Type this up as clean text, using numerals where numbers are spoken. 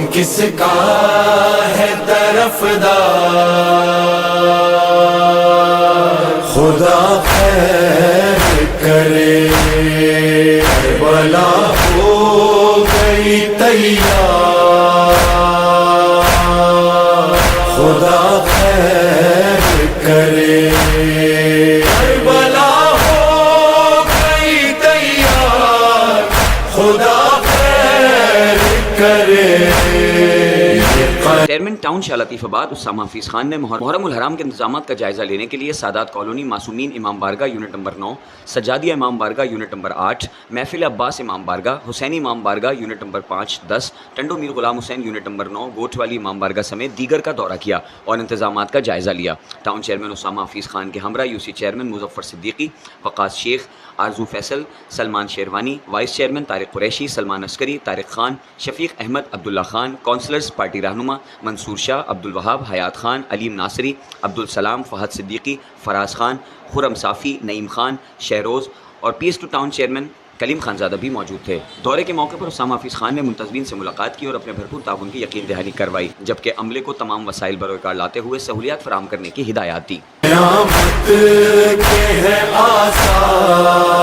کون کس کا ہے طرفدار، خدا خیر کرے کربلا ہو گئی تیار، خدا خیر کرے کربلا ہو گئی تیار، خدا خیر کرے۔ چیئرمین ٹاؤن شاہ لطیف آباد اسامہ حفیظ خان نے محرم الحرام کے انتظامات کا جائزہ لینے کے لیے سادات کالونی معصومین امام بارگاہ یونٹ نمبر 9، سجادیہ امام بارگاہ یونٹ نمبر 8، محفل عباس امام بارگاہ، حسینی امام بارگاہ یونٹ نمبر 5 10، ٹنڈو میر غلام حسین یونٹ نمبر 9، گوٹ والی امام بارگاہ سمیت دیگر کا دورہ کیا اور انتظامات کا جائزہ لیا۔ ٹاؤن چیئرمین اسامہ حفیظ خان کے ہمراہ یوسی چیئرمین مظفر صدیقی، وقاص شیخ، آرزو فیصل، سلمان شیروانی، وائس چیئرمین طارق قریشی، سلمان عسکری، طارق خان، شفیق احمد، عبداللہ خان، کونسلرز پارٹی رہنما منصور شاہ، عبدالوہاب، حیات خان، علیم ناصری، عبدالسلام، فہد صدیقی، فراز خان، خرم صافی، نعیم خان، شہروز اور P S two town chairman Kaleem Khanzada بھی موجود تھے۔ دورے کے موقع پر اسامہ حفیظ خان نے منتظمین سے ملاقات کی اور اپنے بھرپور تعاون کی یقین دہانی کروائی، جبکہ عملے کو تمام وسائل بروئے کار لاتے ہوئے سہولیات فراہم کرنے کی ہدایات دی۔ قیامت کے ہے آثار